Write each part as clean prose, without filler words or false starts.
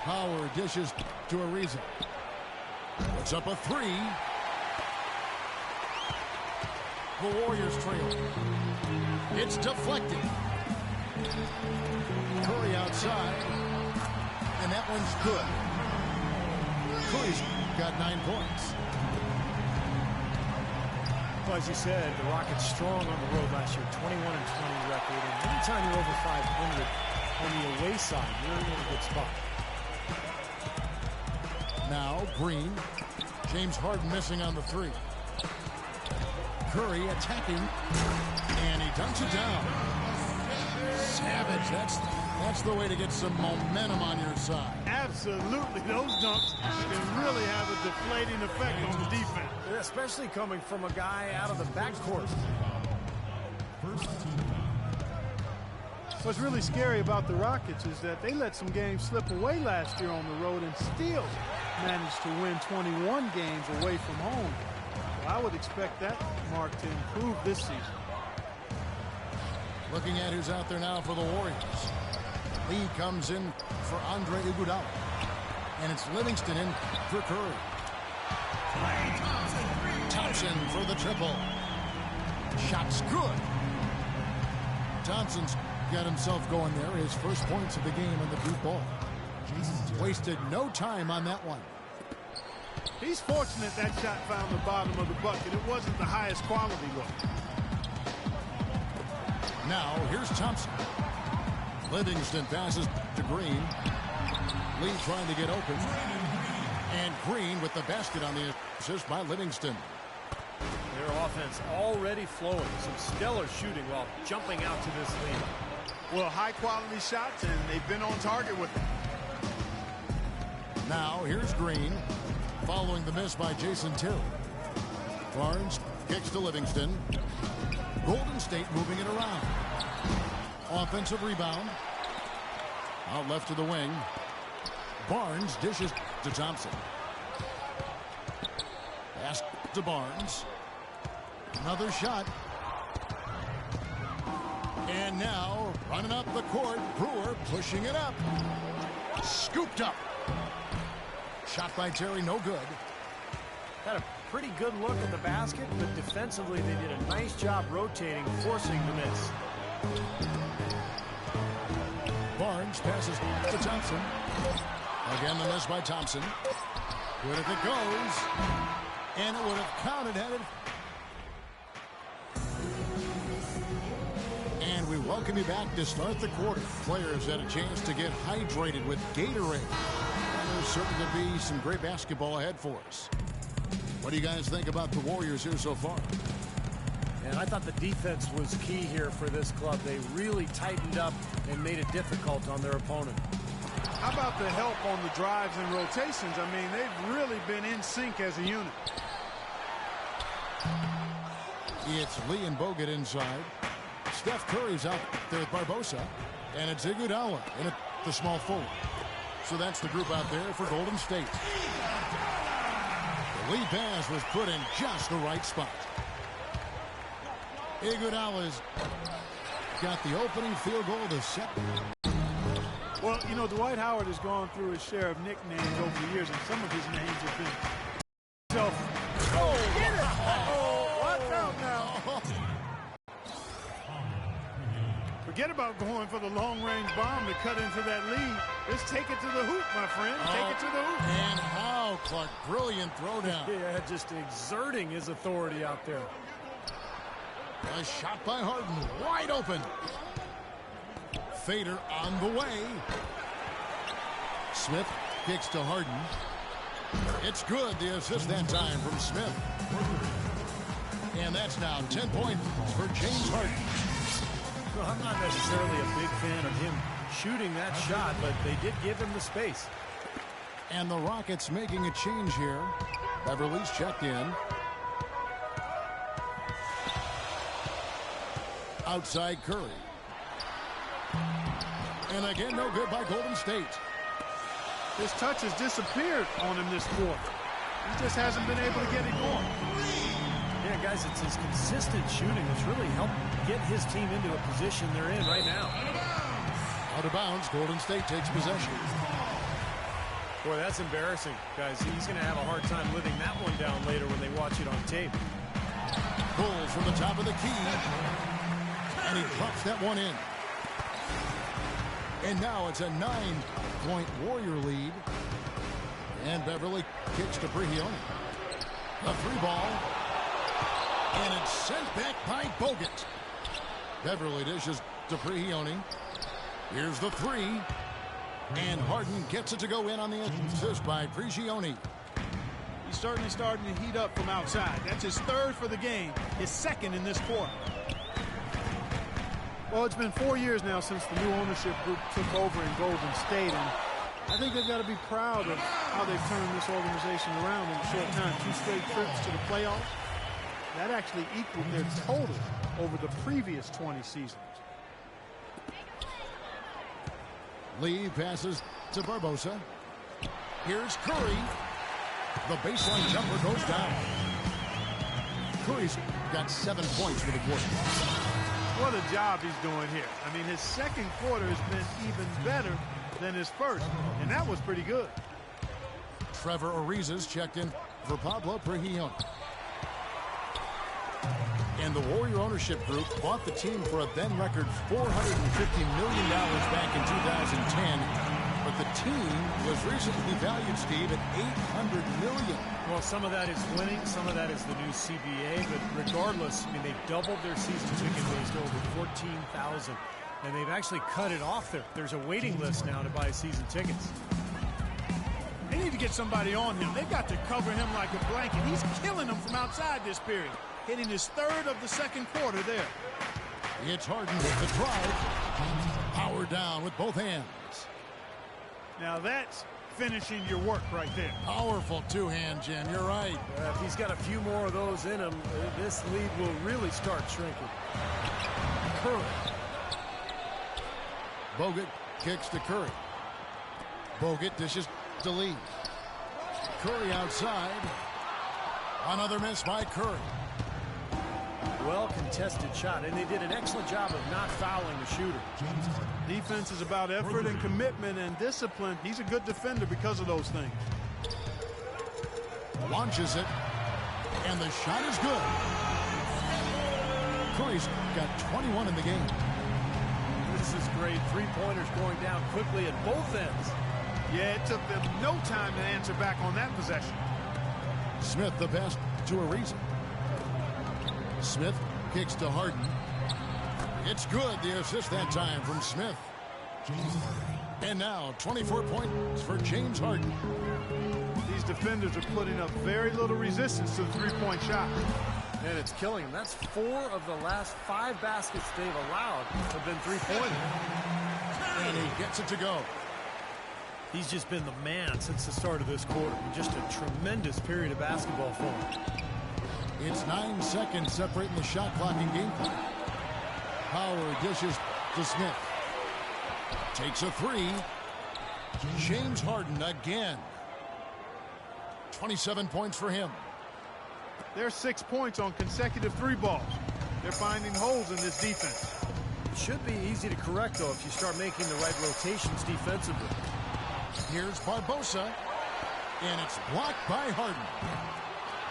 Power dishes to Ariza. Puts up a three. The Warriors trail. It's deflected. Curry outside. And that one's good. Curry's got 9 points. Well, as you said, the Rockets strong on the road last year, 21-20 record. And anytime you're over 500 on the away side, you're in a good spot. Now Green. James Harden missing on the three. Curry attacking. And he dunks it down. Savage. That's the way to get some momentum on your side. Absolutely. Those dunks can really have a deflating effect on the defense. Especially coming from a guy out of the backcourt. What's really scary about the Rockets is that they let some games slip away last year on the road and still managed to win 21 games away from home. Well, I would expect that mark to improve this season. Looking at who's out there now for the Warriors. Lee comes in for Andre Iguodala. And it's Livingston in for Curry. Thompson for the triple. Shot's good. Thompson's got himself going there. His first points of the game on the deep ball. Wasted no time on that one. He's fortunate that shot found the bottom of the bucket. It wasn't the highest quality look. Now here's Thompson. Livingston passes to Green. Lee trying to get open. And Green with the basket on the assist by Livingston. Their offense already flowing. Some stellar shooting while jumping out to this lead. Well, high-quality shots, and they've been on target with them. Now here's Green. Following the miss by Jason Terry. Barnes kicks to Livingston. Golden State moving it around. Offensive rebound. Out left to the wing. Barnes dishes to Thompson. Pass to Barnes. Another shot. And now running up the court. Brewer pushing it up. Scooped up. Shot by Terry, no good. Had a pretty good look at the basket, but defensively they did a nice job rotating, forcing the miss. Barnes passes to Thompson. Again, the miss by Thompson. Good if it goes. And it would have counted had it. And we welcome you back to start the quarter. Players had a chance to get hydrated with Gatorade. And there's certain to be some great basketball ahead for us. What do you guys think about the Warriors here so far? And I thought the defense was key here for this club. They really tightened up and made it difficult on their opponent. How about the help on the drives and rotations? I mean, they've really been in sync as a unit. It's Lee and Bogut inside. Steph Curry's out there with Barbosa. And it's Iguodala in the small forward. So that's the group out there for Golden State. The lead pass was put in just the right spot. Iguodala's got the opening field goal to set. Well, you know, Dwight Howard has gone through his share of nicknames over the years, and some of his names have been get it! Watch out now. Forget about going for the long-range bomb to cut into that lead. Just take it to the hoop, my friend. Take it to the hoop. And how, Clark, brilliant throwdown. Yeah, just exerting his authority out there. A shot by Harden, wide open. Fader on the way. Smith kicks to Harden. It's good, the assist that time from Smith. And that's now 10 points for James Harden. Well, I'm not necessarily a big fan of him shooting that shot, but they did give him the space. And the Rockets making a change here. Beverly's checked in. Outside Curry. And again, no good by Golden State. His touch has disappeared on him this quarter. He just hasn't been able to get it going. Yeah, guys, it's his consistent shooting that's really helped get his team into a position they're in right now. Out of bounds, Golden State takes possession. Boy, that's embarrassing, guys. He's going to have a hard time living that one down later when they watch it on tape. Pulls from the top of the key. And he drops that one in. And now it's a 9-point Warrior lead. And Beverly kicks to Prigioni. A three ball. And it's sent back by Bogut. Beverly dishes to Prigioni. Here's the three. And Harden gets it to go in on the assist by Prigioni. He's certainly starting to heat up from outside. That's his third for the game, his second in this quarter. Well, it's been 4 years now since the new ownership group took over in Golden State, and I think they've got to be proud of how they've turned this organization around in a short time. 2 straight trips to the playoffs. That actually equaled their total over the previous 20 seasons. Lee passes to Barbosa. Here's Curry. The baseline jumper goes down. Curry's got 7 points for the quarter. What a job he's doing here. I mean, his second quarter has been even better than his first, and that was pretty good. Trevor Ariza's checked in for Pablo Prigioni. And the Warrior ownership group bought the team for a then record $450 million back in 2010. But the team was recently valued, Steve, at $800 million. Well, some of that is winning, some of that is the new CBA, but regardless, I mean, they've doubled their season ticket base to over 14,000, and they've actually cut it off there. There's a waiting list now to buy season tickets. They need to get somebody on him. They've got to cover him like a blanket. He's killing them from outside this period, hitting his third of the second quarter there. It's Harden with the drive. Power down with both hands. Now that's finishing your work right there. Powerful two-hand, Jim. You're right. If he's got a few more of those in him, this lead will really start shrinking. Curry. Bogut kicks to Curry. Bogut dishes to Lee. Curry outside. Another miss by Curry. Well-contested shot, and they did an excellent job of not fouling the shooter. Defense is about effort and commitment and discipline. He's a good defender because of those things. Launches it, and the shot is good. Curry's got 21 in the game. This is great. Three-pointers going down quickly at both ends. Yeah, it took them no time to answer back on that possession. Smith the pass to Ariza. Smith kicks to Harden. It's good. The assist that time from Smith. And now 24 points for James Harden. These defenders are putting up very little resistance to the three-point shot. And it's killing them. That's 4 of the last 5 baskets they've allowed have been three-pointers. And he gets it to go. He's just been the man since the start of this quarter. Just a tremendous period of basketball for him. It's 9 seconds separating the shot clock and game clock. Howard dishes to Smith. Takes a three. James Harden again. 27 points for him. There's 6 points on consecutive three balls. They're finding holes in this defense. It should be easy to correct, though, if you start making the right rotations defensively. Here's Barbosa. And it's blocked by Harden.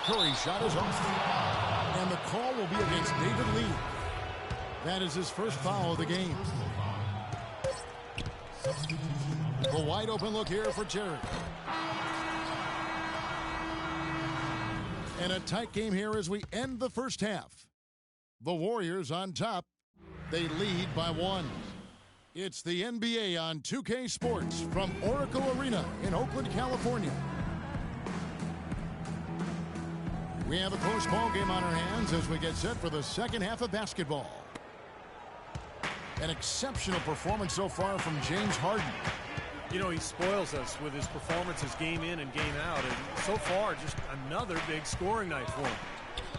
Curry's shot is off. And the call will be against David Lee. That is his first foul of the game. A wide open look here for Terry. And a tight game here as we end the first half. The Warriors on top. They lead by 1. It's the NBA on 2K Sports from Oracle Arena in Oakland, California. We have a close ball game on our hands as we get set for the second half of basketball. An exceptional performance so far from James Harden. You know, he spoils us with his performances game in and game out, and so far just another big scoring night for him.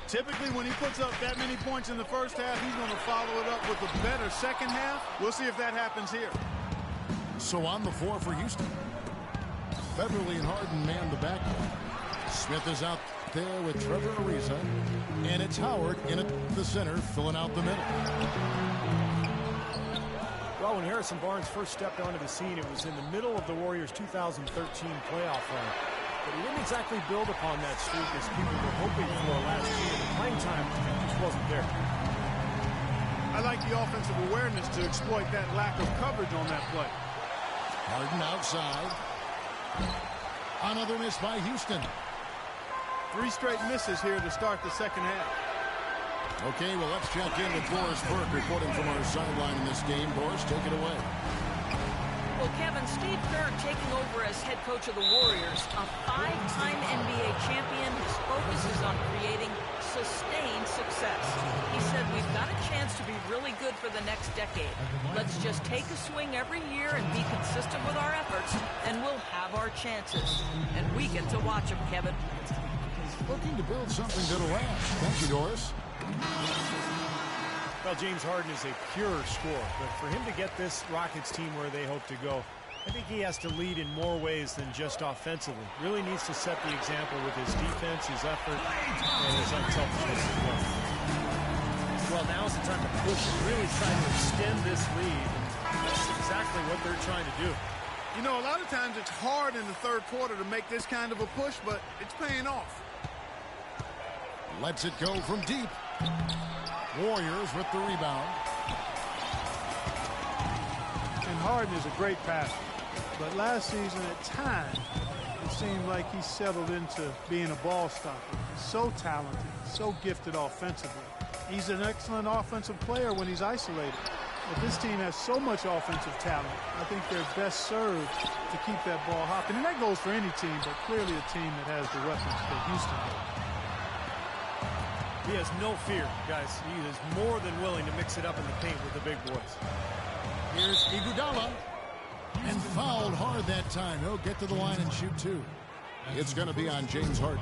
Typically when he puts up that many points in the first half, he's going to follow it up with a better second half. We'll see if that happens here. So on the floor for Houston. Beverly and Harden man the backcourt. Smith is out there with Trevor Ariza, and it's Howard in at the center filling out the middle. Well, Well, when Harrison Barnes first stepped onto the scene, it was in the middle of the Warriors' 2013 playoff run. But he didn't exactly build upon that streak as people were hoping for last year. The playing time just wasn't there. I like the offensive awareness to exploit that lack of coverage on that play. Harden outside. Another miss by Houston. 3 straight misses here to start the second half. Okay, well, let's check in with Boris Burke reporting from our sideline in this game. Boris, take it away. Well, Kevin, Steve Kerr taking over as head coach of the Warriors, a 5-time NBA champion. His focus is on creating sustained success. He said, we've got a chance to be really good for the next decade. Let's just take a swing every year and be consistent with our efforts, and we'll have our chances. And we get to watch them, Kevin. Looking to build something that'll last. Thank you, Doris. Well, James Harden is a pure scorer, but for him to get this Rockets team where they hope to go, I think he has to lead in more ways than just offensively. Really needs to set the example with his defense, his effort, and his unselfishness as well. Well, now's the time to push and really try to extend this lead. That's exactly what they're trying to do. You know, a lot of times it's hard in the third quarter to make this kind of a push, but it's paying off. Lets it go from deep. Warriors with the rebound. And Harden is a great passer. But last season, at times, it seemed like he settled into being a ball stopper. He's so talented, so gifted offensively. He's an excellent offensive player when he's isolated. But this team has so much offensive talent. I think they're best served to keep that ball hopping. And that goes for any team, but clearly a team that has the weapons that Houston has. He has no fear, guys. He is more than willing to mix it up in the paint with the big boys. Here's Iguodala. And fouled hard that time. He'll get to the line and shoot 2. It's going to be on James Harden.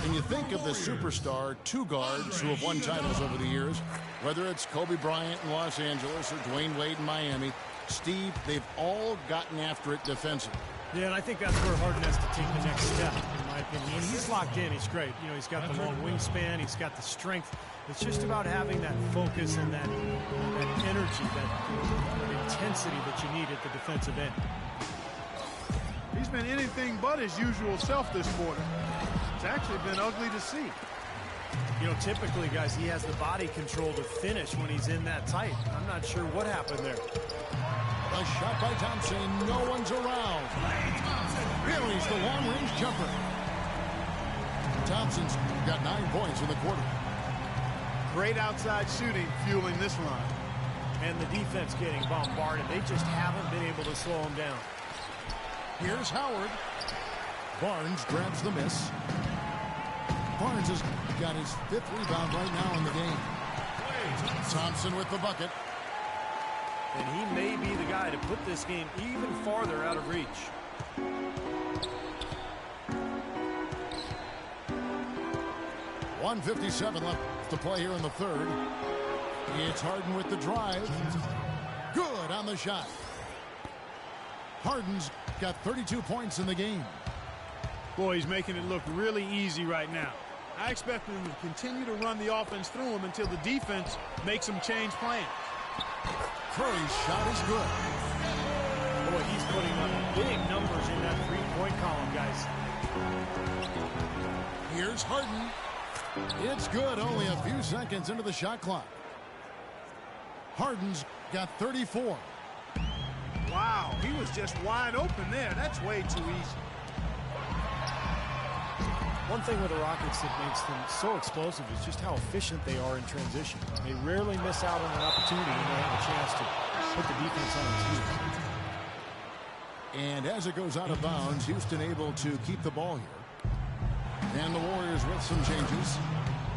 When you think of the superstar 2 guards who have won titles over the years, whether it's Kobe Bryant in Los Angeles or Dwayne Wade in Miami, Steve, they've all gotten after it defensively. Yeah, and I think that's where Harden has to take the next step, in my opinion. When he's locked in, he's great. You know, he's got the long wingspan, he's got the strength. It's just about having that focus and that energy, that intensity that you need at the defensive end. He's been anything but his usual self this quarter. It's actually been ugly to see. You know, typically, guys, he has the body control to finish when he's in that tight. I'm not sure what happened there. A shot by Thompson. No one's around. Buries the long-range jumper. Thompson's got 9 points in the quarter. Great outside shooting fueling this run. And the defense getting bombarded. They just haven't been able to slow him down. Here's Howard. Barnes grabs the miss. Barnes has got his 5th rebound right now in the game. Thompson with the bucket. And he may be the guy to put this game even farther out of reach. .157 left to play here in the third. It's Harden with the drive. Good on the shot. Harden's got 32 points in the game. Boy, he's making it look really easy right now. I expect them to continue to run the offense through him until the defense makes him change plans. Curry's shot is good. Boy, he's putting up big numbers in that three-point column, guys. Here's Harden. It's good, only a few seconds into the shot clock. Harden's got 34. Wow, he was just wide open there. That's way too easy. One thing with the Rockets that makes them so explosive is just how efficient they are in transition. They rarely miss out on an opportunity when they have a chance to put the defense on its heels. And as it goes out of bounds, Houston able to keep the ball here. And the Warriors with some changes.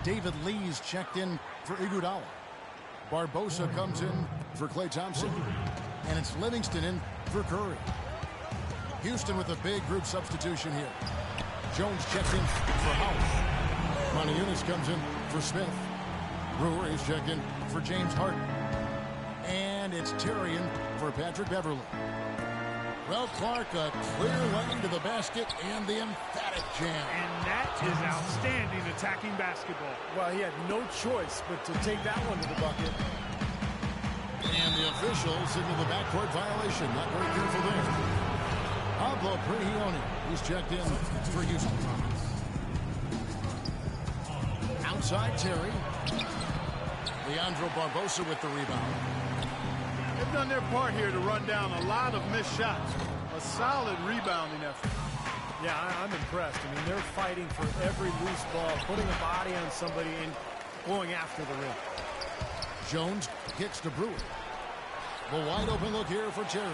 David Lee's checked in for Iguodala. Barbosa comes in for Klay Thompson. And it's Livingston in for Curry. Houston with a big group substitution here. Jones checks in for Howard. Monteunus comes in for Smith. Brewer is checked in for James Harden. And it's Terry in for Patrick Beverley. Well, Clark, a clear lane to the basket and the emphatic jam. And that is outstanding attacking basketball. Well, he had no choice but to take that one to the bucket. And the official signaled the backcourt violation. Not very careful there. Btown, he's checked in for Houston. Outside Terry. Leandro Barbosa with the rebound. They've done their part here to run down a lot of missed shots. A solid rebounding effort. Yeah, I'm impressed. I mean, they're fighting for every loose ball, putting a body on somebody and going after the rim. Jones kicks to Brewer. The wide open look here for Terry.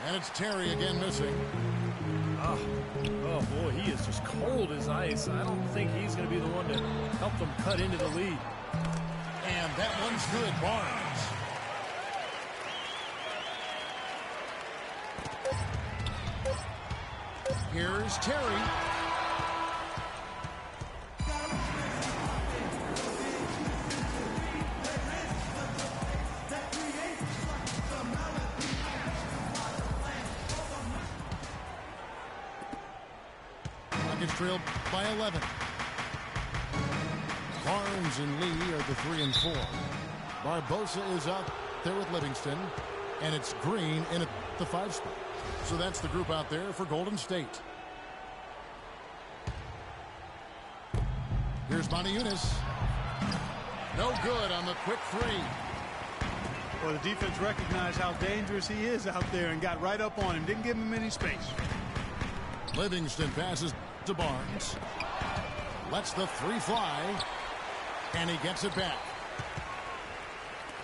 And it's Terry again missing. Oh, boy, he is just cold as ice. I don't think he's going to be the one to help them cut into the lead. And that one's good. Barnes. Here's Terry. Nuggets trailed by 11. Barnes and Lee are the 3 and 4. Barbosa is up there with Livingston, and it's Green in at the 5 spot. So that's the group out there for Golden State. Here's Motiejunas. No good on the quick 3. Well, the defense recognized how dangerous he is out there and got right up on him. Didn't give him any space. Livingston passes to Barnes. Lets the 3 fly. And he gets it back.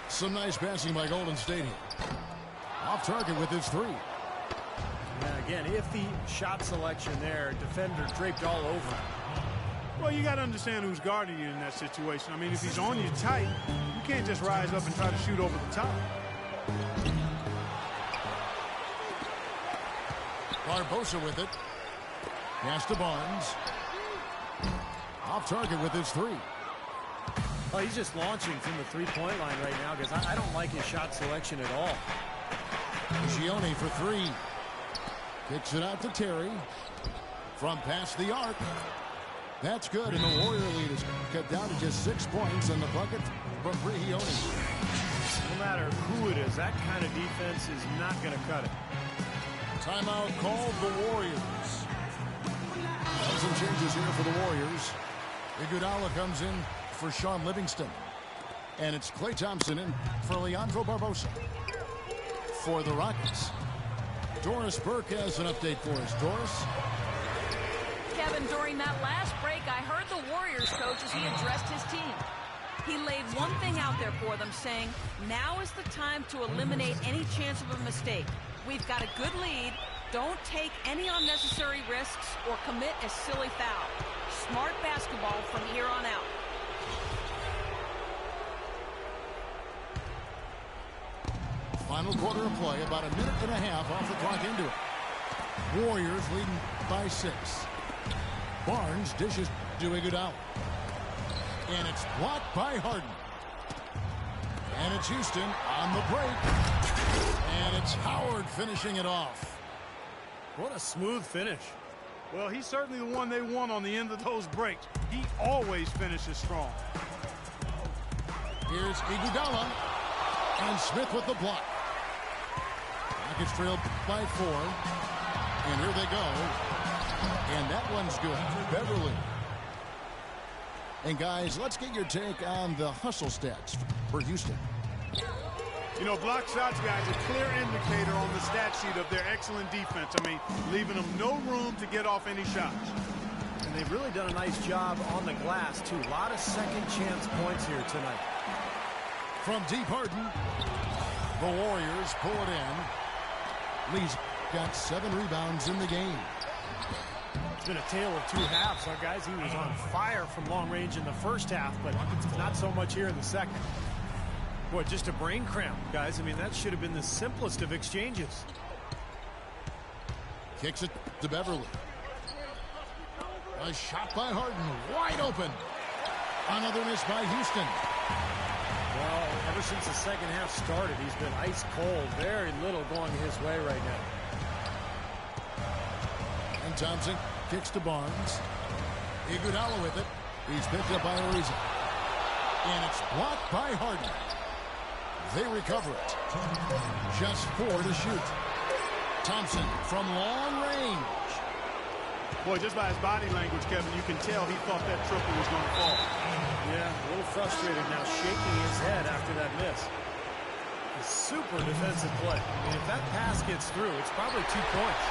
Some nice passing by Golden State here. Off target with his 3. Now again, if the shot selection there, defender draped all over. Well, you got to understand who's guarding you in that situation. I mean, if he's on you tight, you can't just rise up and try to shoot over the top. Barbosa with it. Pass to Barnes. Off target with his 3. Oh, he's just launching from the 3-point line right now because I don't like his shot selection at all. Gioni for 3. Kicks it out to Terry. From past the arc. That's good, and the Warrior lead is cut down to just 6 points on the bucket from Gioni. No matter who it is, that kind of defense is not going to cut it. Timeout called the Warriors. Some changes here for the Warriors. Iguodala comes in for Sean Livingston. And it's Klay Thompson in for Leandro Barbosa. For the Rockets, Doris Burke has an update for us. Doris? Kevin, during that last break, I heard the Warriors coach as he addressed his team. He laid one thing out there for them, saying, now is the time to eliminate any chance of a mistake. We've got a good lead. Don't take any unnecessary risks or commit a silly foul. Smart basketball from here on out. Final quarter of play, about a minute and a half off the clock into it. Warriors leading by 6. Barnes dishes to Iguodala. And it's blocked by Harden. And it's Houston on the break. And it's Howard finishing it off. What a smooth finish. Well, he's certainly the one they want on the end of those breaks. He always finishes strong. Here's Iguodala. And Smith with the block. Rockets trailed by 4. And here they go. And that one's good. Beverly. And guys, let's get your take on the hustle stats for Houston. You know, block shots, guys, a clear indicator on the stat sheet of their excellent defense. I mean, leaving them no room to get off any shots. And they've really done a nice job on the glass, too. A lot of second chance points here tonight. From deep Harden, the Warriors pull it in. Lee's got 7 rebounds in the game. It's been a tale of 2 halves. Our guys, he was on fire from long range in the first half, but not so much here in the second. Boy, just a brain cramp, guys. I mean, that should have been the simplest of exchanges. Kicks it to Beverly. A shot by Harden, wide open. Another miss by Houston. Well, ever since the second half started, he's been ice cold. Very little going his way right now. And Thompson kicks to Barnes. Iguodala with it. He's picked up by Ariza. And it's blocked by Harden. They recover it. Just 4 to shoot. Thompson from long range. Boy, just by his body language, Kevin, you can tell he thought that triple was going to fall. Yeah, a little frustrated now, shaking his head after that miss. A super defensive play. I mean, if that pass gets through, it's probably 2 points.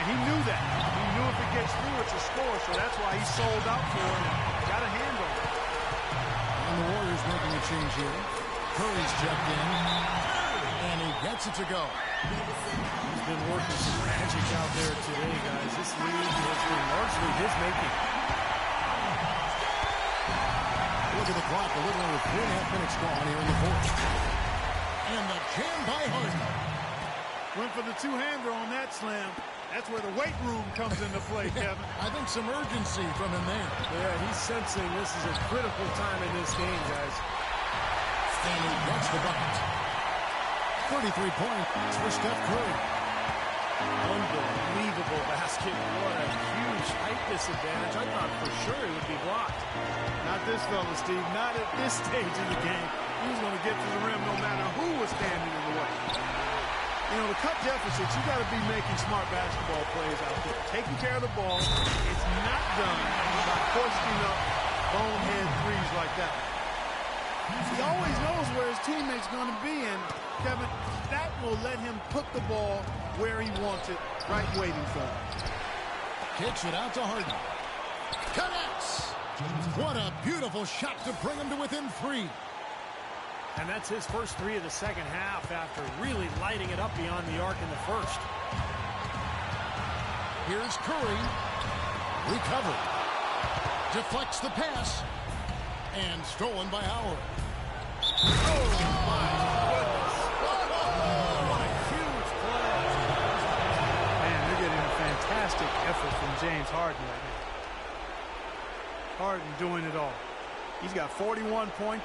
And he knew that. He knew if it gets through, it's a score, so that's why he sold out for it and got a hand on it. And the Warriors making a change here. Curry's checked in, and he gets it to go. He's been working some magic out there today, guys. This lead has been largely his making. Look at the clock. A little over 3.5 minutes gone here in the fourth. And the jam by Harden. Went for the two-hander on that slam. That's where the weight room comes into play, Kevin. I think some urgency from him there. Yeah, he's sensing this is a critical time in this game, guys. And he gets the bucket. 33 points for Steph Curry. Unbelievable basket. What a huge height disadvantage. I thought for sure it would be blocked. Not this fella, Steve. Not at this stage of the game. He was going to get to the rim no matter who was standing in the way. You know, the cut deficits, you got to be making smart basketball plays out there. Taking care of the ball. It's not done by hoisting up bonehead threes like that. He always knows where his teammate's going to be, and Kevin, that will let him put the ball where he wants it, right waiting for him. Kicks it out to Harden. Connects! What a beautiful shot to bring him to within 3. And that's his first 3 of the second half after really lighting it up beyond the arc in the first. Here's Curry. Recovered. Deflects the pass. And stolen by Howard. Oh, my goodness. What a huge play. Man, they're getting a fantastic effort from James Harden right now. Harden doing it all. He's got 41 points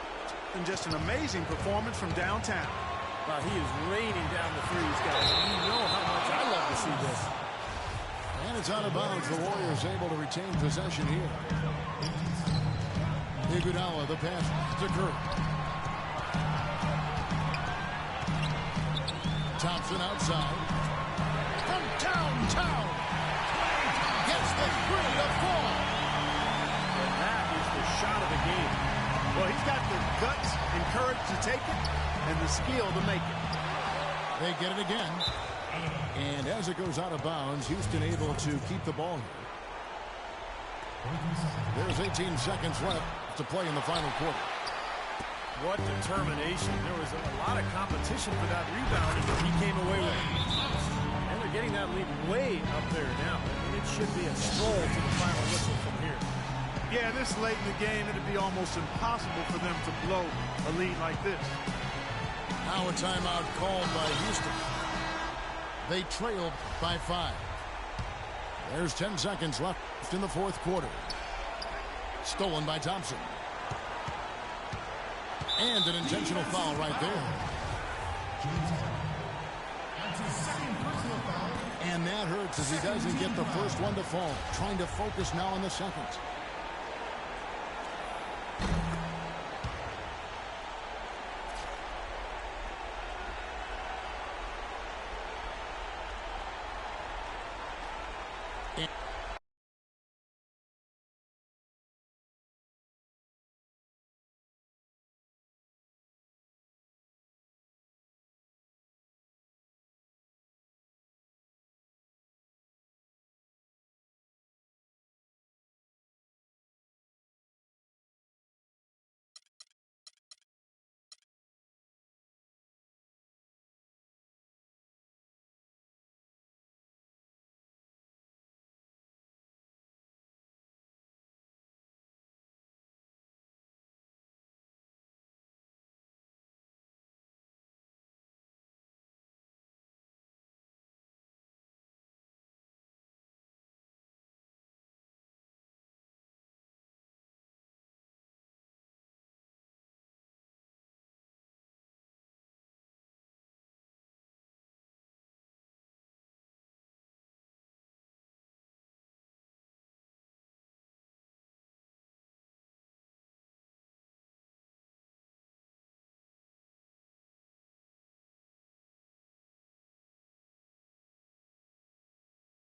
and just an amazing performance from downtown. Wow, he is raining down the threes, guys. You know how much I love to see this. And it's out of bounds. The Warriors able to retain possession here. Iguodala, the pass to Curry. Thompson outside. From downtown. Gets the 3 to fall. And that is the shot of the game. Well, he's got the guts and courage to take it and the skill to make it. They get it again. And as it goes out of bounds, Houston able to keep the ball here. There's 18 seconds left to play in the final quarter. What determination. There was a lot of competition for that rebound, and he came away with it. And they're getting that lead way up there now. I mean, it should be a stroll to the final whistle from here. Yeah, this late in the game, it'd be almost impossible for them to blow a lead like this. Now a timeout called by Houston. They trailed by 5. There's 10 seconds left in the fourth quarter. Stolen by Thompson. And an intentional foul right there. And that hurts as he doesn't get the first one to fall. Trying to focus now on the second.